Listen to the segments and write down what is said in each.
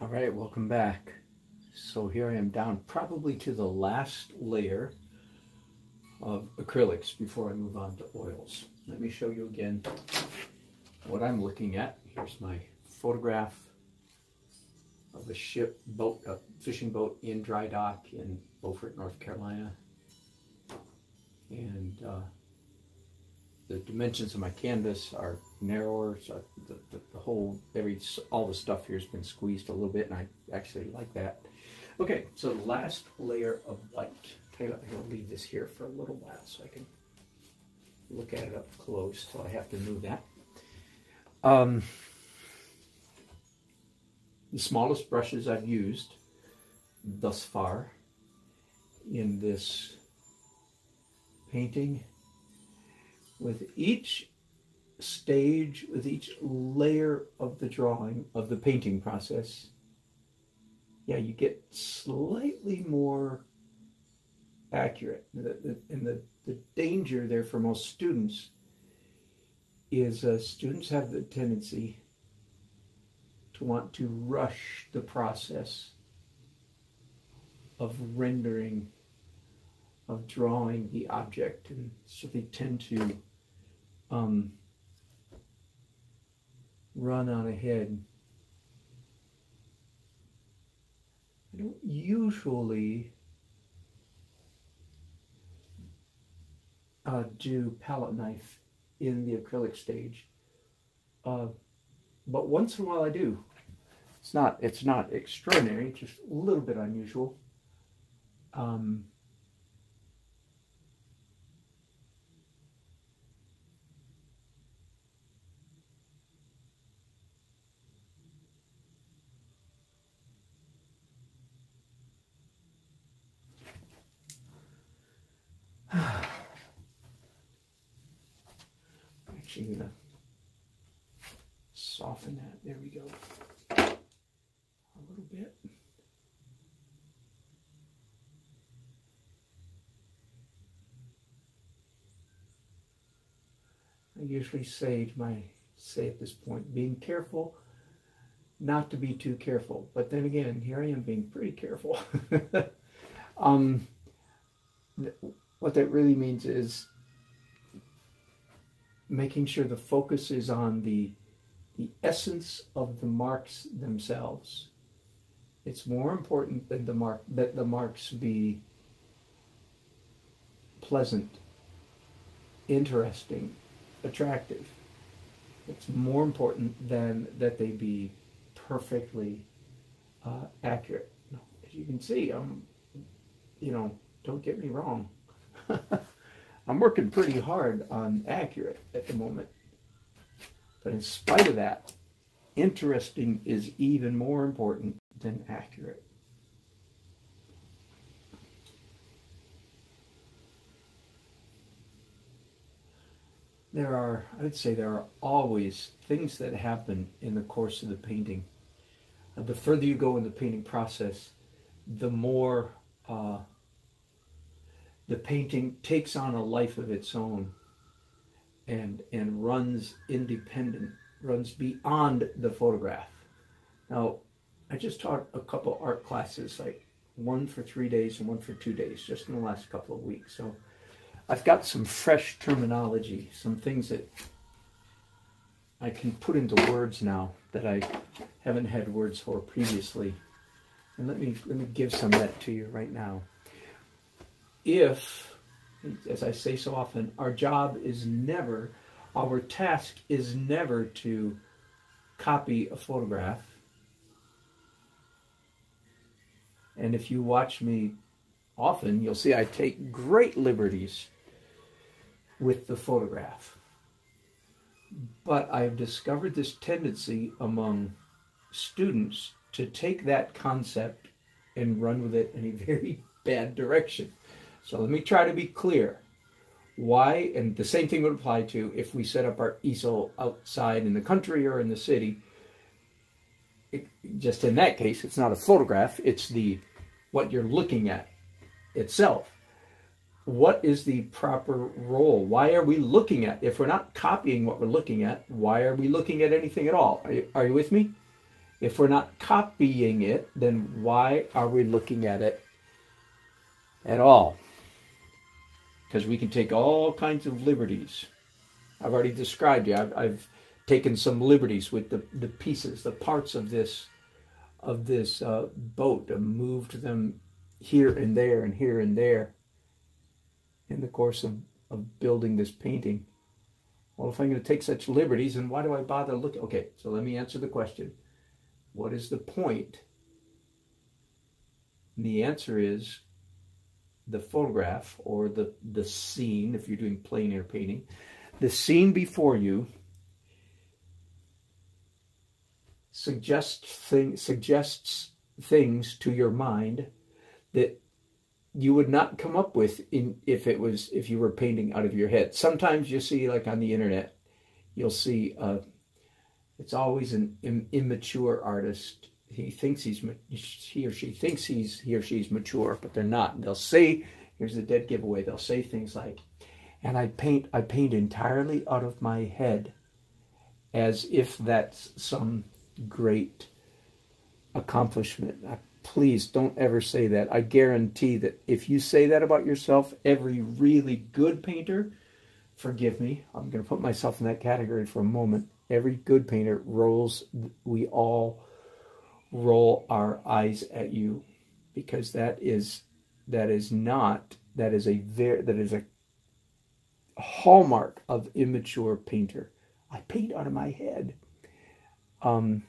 All right, welcome back. So here I am down probably to the last layer of acrylics before I move on to oils. Let me show you again what I'm looking at. Here's my photograph of a fishing boat in dry dock in Beaufort, North Carolina. And the dimensions of my canvas are narrower, so all the stuff here has been squeezed a little bit, and I actually like that. Okay, so the last layer of white. I'm going to leave this here for a little while so I can look at it up close, so I have to move that. The smallest brushes I've used thus far in this painting. With each stage, with each layer of the drawing, of the painting process, yeah, you get slightly more accurate. And the danger there for most students is students have the tendency to want to rush the process of rendering, of drawing the object, and so they tend to run on ahead. I don't usually do palette knife in the acrylic stage, but once in a while I do. It's not extraordinary, just a little bit unusual. I'm going to soften that. There we go. A little bit. I usually say at this point, being careful not to be too careful. But then again, here I am being pretty careful. What that really means is making sure the focus is on the essence of the marks themselves. It's more important than that the marks be pleasant, interesting, attractive. It's more important than that they be perfectly accurate. As you can see, don't get me wrong. I'm working pretty hard on accurate at the moment. But in spite of that, interesting is even more important than accurate. I'd say there are always things that happen in the course of the painting. The further you go in the painting process, the more the painting takes on a life of its own and runs independent, runs beyond the photograph. Now, I just taught a couple art classes, like one for 3 days and one for 2 days, just in the last couple of weeks. So I've got some fresh terminology, some things that I can put into words now that I haven't had words for previously. And let me give some of that to you right now. If, as I say so often, our task is never to copy a photograph. And if you watch me often, you'll see I take great liberties with the photograph. But I've discovered this tendency among students to take that concept and run with it in a very bad direction. So let me try to be clear. Why, and the same thing would apply to if we set up our easel outside in the country or in the city. Just in that case, it's not a photograph, it's what you're looking at itself. What is the proper role? Why are we looking at, if we're not copying what we're looking at, why are we looking at anything at all? Are you with me? If we're not copying it, then why are we looking at it at all? Because we can take all kinds of liberties. I've already described you. I've taken some liberties with the pieces, the parts of this boat, and moved them here and there and here and there in the course of building this painting. Well, if I'm going to take such liberties, then why do I bother looking? Okay, so let me answer the question. What is the point? And the answer is the photograph, or the scene, if you're doing plein air painting. The scene before you suggests things to your mind that you would not come up with if you were painting out of your head. Sometimes you see, like on the internet, you'll see it's always an immature artist. He or she thinks he or she's mature, but they're not. And they'll say, here's the dead giveaway. They'll say things like, and I paint entirely out of my head, as if that's some great accomplishment. Please don't ever say that. I guarantee that if you say that about yourself, every really good painter, forgive me, I'm going to put myself in that category for a moment. Every good painter we all roll our eyes at you, because that is a hallmark of immature painter. I paint out of my head. I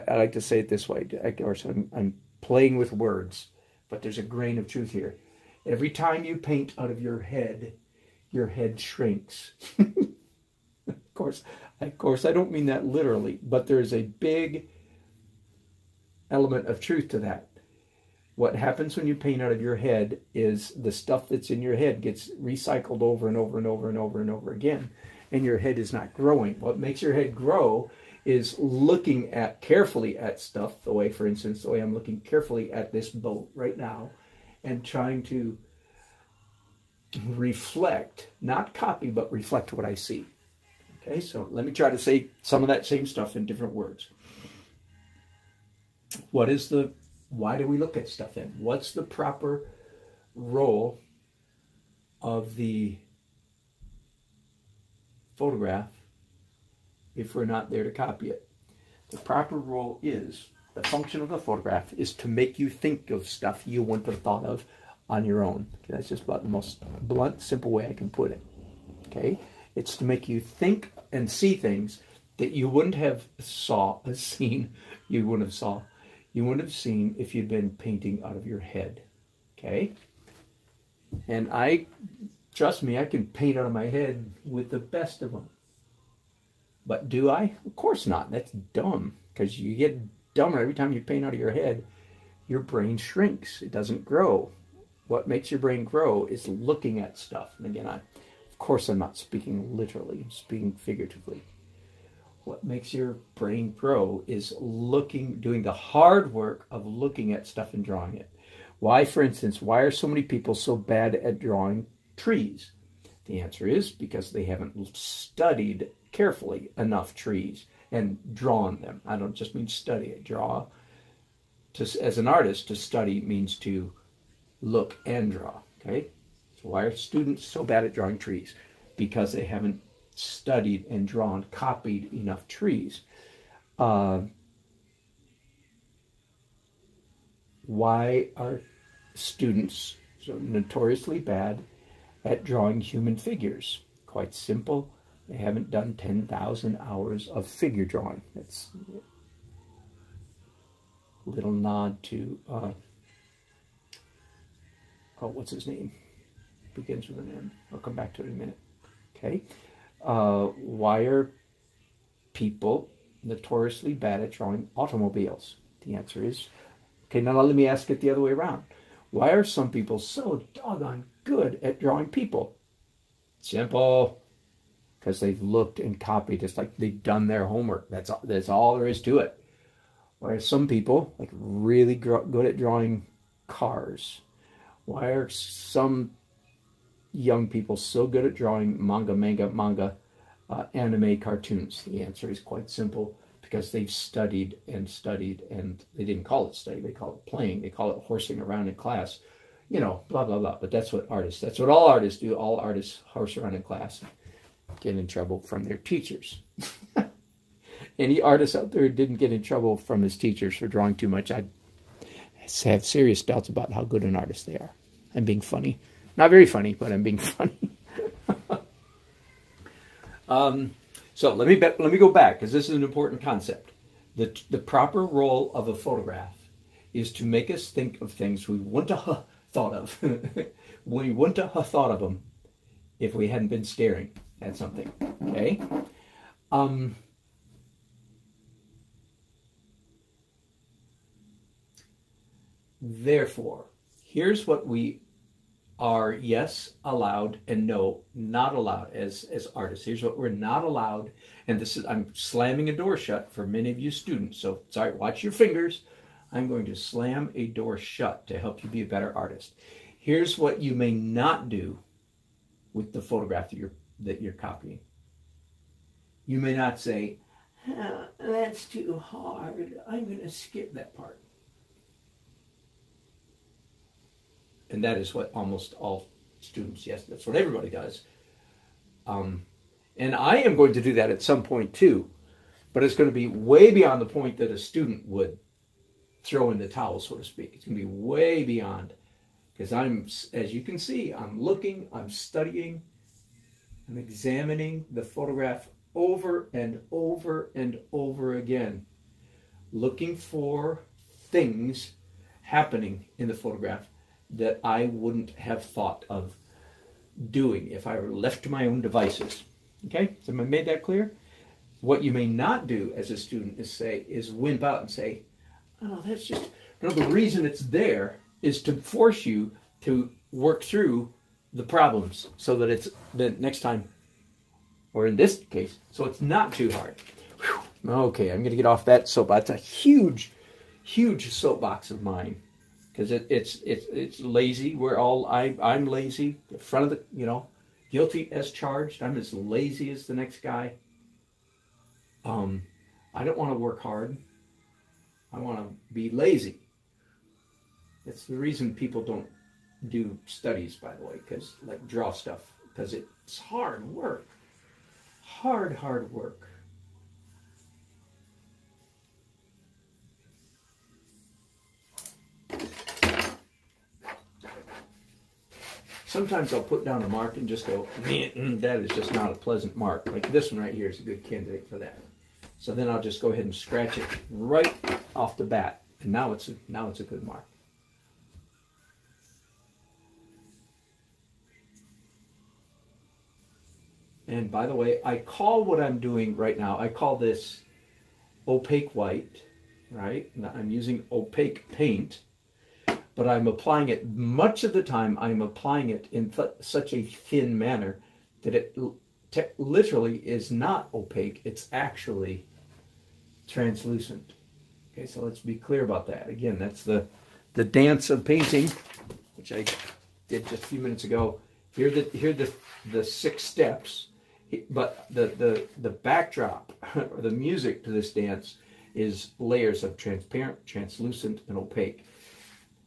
like to say it this way. Of course, I'm playing with words, but there's a grain of truth here. Every time you paint out of your head shrinks. Of course, I don't mean that literally, but there's a big element of truth to that. What happens when you paint out of your head is the stuff that's in your head gets recycled over and over and over and over and over again, and your head is not growing. What makes your head grow is looking carefully at stuff, for instance, the way I'm looking carefully at this boat right now, and trying to reflect, not copy, but reflect what I see. Okay, so let me try to say some of that same stuff in different words. Why do we look at stuff then? What's the proper role of the photograph if we're not there to copy it? The proper role is, the function of the photograph is to make you think of stuff you wouldn't have thought of on your own. Okay, that's just about the most blunt, simple way I can put it. Okay? It's to make you think and see things that you wouldn't have seen if you'd been painting out of your head. Okay? And trust me, I can paint out of my head with the best of them. But do I? Of course not. That's dumb, because you get dumber every time you paint out of your head. Your brain shrinks. It doesn't grow. What makes your brain grow is looking at stuff. And again, of course I'm not speaking literally, I'm speaking figuratively. What makes your brain grow is doing the hard work of looking at stuff and drawing it. Why, for instance, why are so many people so bad at drawing trees? The answer is because they haven't studied carefully enough trees and drawn them. I don't just mean study it. Draw. As an artist, to study means to look and draw. Okay? So why are students so bad at drawing trees? Because they haven't studied and copied enough trees. Why are students so notoriously bad at drawing human figures? Quite simple. They haven't done 10,000 hours of figure drawing. That's a little nod to, what's his name? Begins with an M. I'll come back to it in a minute. Okay. Why are people notoriously bad at drawing automobiles? The answer is, okay, now let me ask it the other way around. Why are some people so doggone good at drawing people? Simple. Because they've looked and copied. It's like they've done their homework. That's all there is to it. Why are some people like really good at drawing cars? Why are some young people so good at drawing manga, anime cartoons? The answer is quite simple. because they've studied, and they didn't call it study, they call it playing, they call it horsing around in class, you know, blah, blah, blah. But that's what all artists do. All artists horse around in class, get in trouble from their teachers. Any artist out there who didn't get in trouble from his teachers for drawing too much, I have serious doubts about how good an artist they are. I'm being funny. Not very funny, but I'm being funny. So let me go back, because this is an important concept. The proper role of a photograph is to make us think of things we wouldn't have thought of. We wouldn't have thought of them if we hadn't been staring at something. Okay? Therefore, here's what we are, yes, allowed, and no, not allowed as artists. Here's what we're not allowed, and this is, I'm slamming a door shut for many of you students, so sorry, watch your fingers. I'm going to slam a door shut to help you be a better artist. Here's what you may not do with the photograph that you're copying. You may not say, oh, that's too hard, I'm going to skip that part. And that is what almost all students, yes, that's what everybody does. And I am going to do that at some point too, but it's going to be way beyond the point that a student would throw in the towel, so to speak. It's going to be way beyond, because as you can see, I'm looking, I'm studying, I'm examining the photograph over and over and over again, looking for things happening in the photograph that I wouldn't have thought of doing if I were left to my own devices. Okay, so I made that clear? What you may not do as a student is wimp out and say, oh, that's just, no, the reason it's there is to force you to work through the problems so that it's the next time, or in this case, so it's not too hard. Whew. Okay, I'm going to get off that soapbox. It's a huge, huge soapbox of mine. Because it's lazy. I'm lazy. In front of the, guilty as charged. I'm as lazy as the next guy. I don't want to work hard. I want to be lazy. It's the reason people don't do studies, by the way, because like draw stuff, because it's hard work. Hard work. Sometimes I'll put down a mark and just go, that is just not a pleasant mark. Like this one right here is a good candidate for that. So then I'll just go ahead and scratch it right off the bat. And now it's a good mark. And by the way, I call what I'm doing right now, I call this opaque white, right? I'm using opaque paint. But I'm applying it, much of the time, I'm applying it in such a thin manner that it literally is not opaque. It's actually translucent. Okay, so let's be clear about that. Again, that's the dance of painting, which I did just a few minutes ago. Here are the 6 steps, but the backdrop, or the music to this dance, is layers of transparent, translucent, and opaque.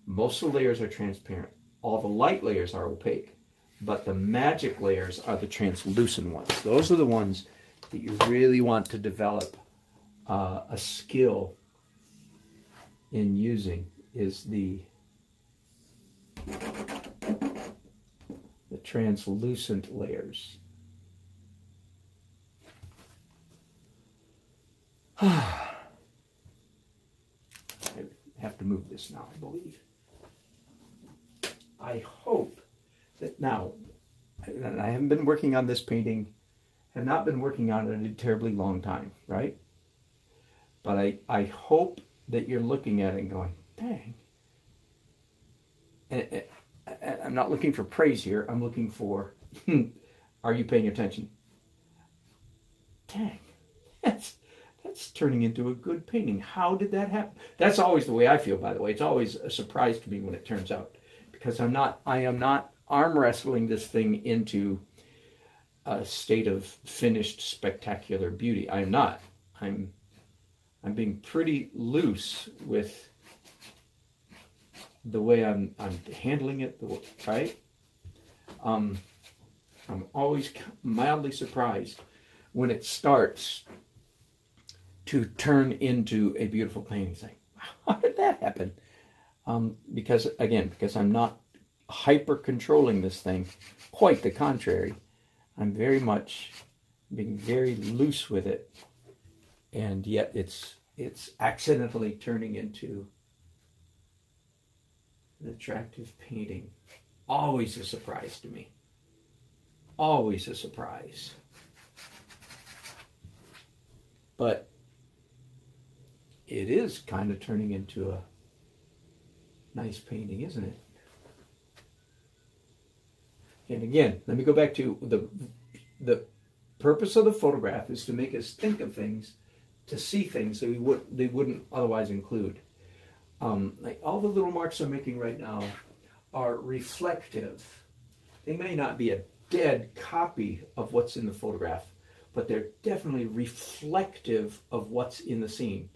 Most of the layers are transparent. All the light layers are opaque, but the magic layers are the translucent ones. Those are the ones that you really want to develop a skill in using, is the translucent layers. I have to move this now, I believe. I hope that now, and I haven't been working on this painting, have not been working on it in a terribly long time, right? But I hope that you're looking at it and going, dang. And I'm not looking for praise here. I'm looking for, are you paying attention? Dang, that's turning into a good painting. How did that happen? That's always the way I feel, by the way. It's always a surprise to me when it turns out, because I am not arm wrestling this thing into a state of finished spectacular beauty. I am not. I'm I'm being pretty loose with the way I'm handling it, right? I'm always mildly surprised when it starts to turn into a beautiful painting. It's like, how did that happen? Because I'm not hyper controlling this thing. Quite the contrary. I'm very much being very loose with it, and yet it's accidentally turning into an attractive painting. Always a surprise to me. Always a surprise. But it is kind of turning into a nice painting, isn't it? And again, let me go back to the purpose of the photograph is to make us think of things, to see things that they wouldn't otherwise include. Like all the little marks I'm making right now are reflective. They may not be a dead copy of what's in the photograph, but they're definitely reflective of what's in the scene.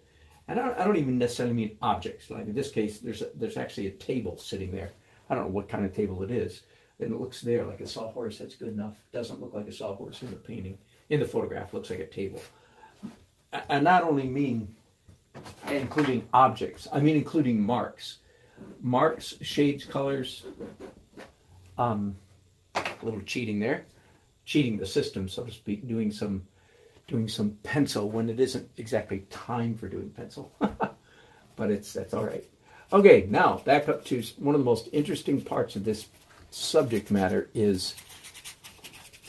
And I don't even necessarily mean objects. Like in this case, there's actually a table sitting there. I don't know what kind of table it is. And it looks there like a sawhorse. That's good enough. Doesn't look like a sawhorse in the painting. In the photograph, looks like a table. I not only mean including objects, I mean including marks. Marks, shades, colors. A little cheating there. Cheating the system, so to speak. Doing some pencil when it isn't exactly time for doing pencil. But that's all right. Okay, now back up to one of the most interesting parts of this subject matter is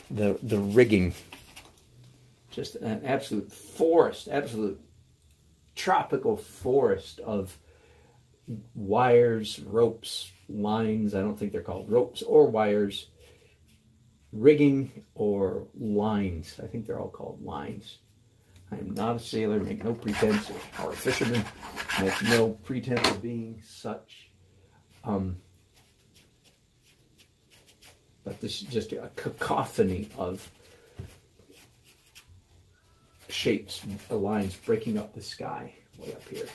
the rigging. Just an absolute forest, absolute tropical forest of wires, ropes, lines. I don't think they're called ropes or wires. Rigging or lines. I think they're all called lines. I am not a sailor, make no pretense, or a fisherman, make no pretense of being such. But this is just a cacophony of shapes, lines breaking up the sky way up here.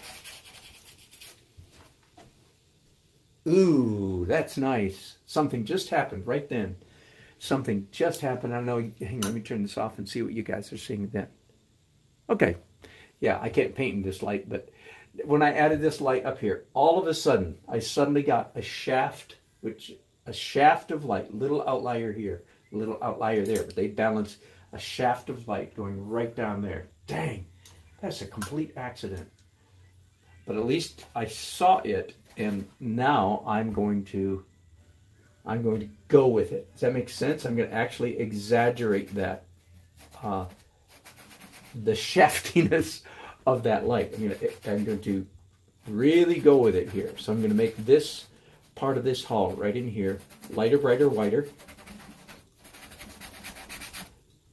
Ooh, that's nice. Something just happened right then. Something just happened. I don't know. Hang on, let me turn this off and see what you guys are seeing then. Okay. Yeah, I can't paint in this light, but when I added this light up here, all of a sudden, I suddenly got a shaft of light, little outlier here, little outlier there, but they balance a shaft of light going right down there. Dang, that's a complete accident. But at least I saw it, and now I'm going to go with it. Does that make sense? I'm going to actually exaggerate that, the shaftiness of that light. I'm going to really go with it here. So I'm going to make this part of this hull right in here lighter, brighter, whiter,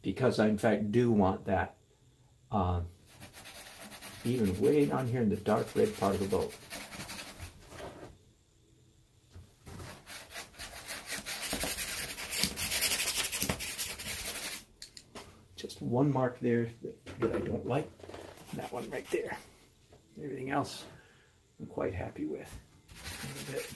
because I in fact do want that even way down here in the dark red part of the boat. Just one mark there that I don't like. That one right there. Everything else I'm quite happy with. A little bit.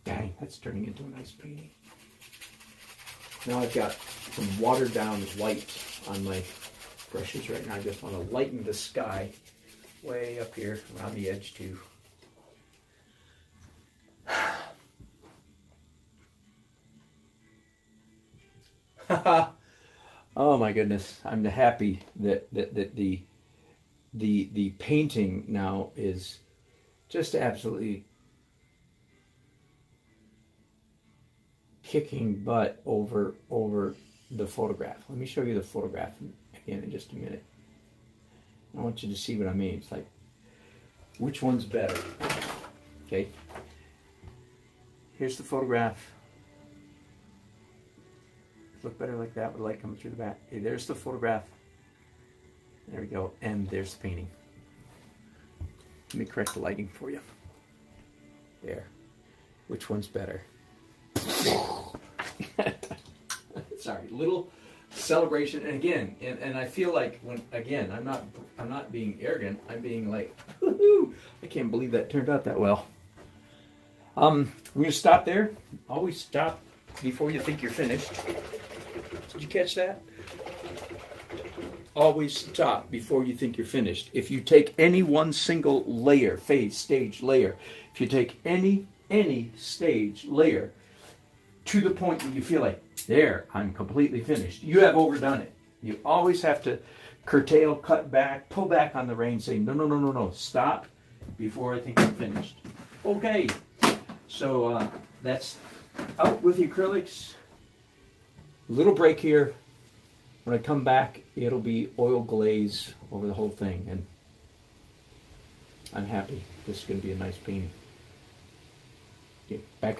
Dang, that's turning into a nice painting. Now I've got some watered down white on my brushes right now. I just want to lighten the sky way up here around the edge too. Oh my goodness, I'm happy that the painting now is just absolutely kicking butt over the photograph. Let me show you the photograph again in just a minute. I want you to see what I mean. It's like, which one's better? Okay. Here's the photograph. Look better like that with light coming through the back. Okay, there's the photograph. There we go. And there's the painting. Let me correct the lighting for you. There. Which one's better? Sorry, little celebration. And again, and I feel like when again, I'm not being arrogant. I'm being like, woohoo! I can't believe that turned out that well. We're gonna stop there. Always stop before you think you're finished. Did you catch that? Always stop before you think you're finished. If you take any one single layer, stage layer, if you take any stage layer to the point that you feel like, there, I'm completely finished, you have overdone it. You always have to curtail, cut back, pull back on the reins, say, no, stop before I think I'm finished. Okay, so that's out with the acrylics. Little break here. When I come back, it'll be oil glaze over the whole thing, and I'm happy. This is going to be a nice painting. Okay, back in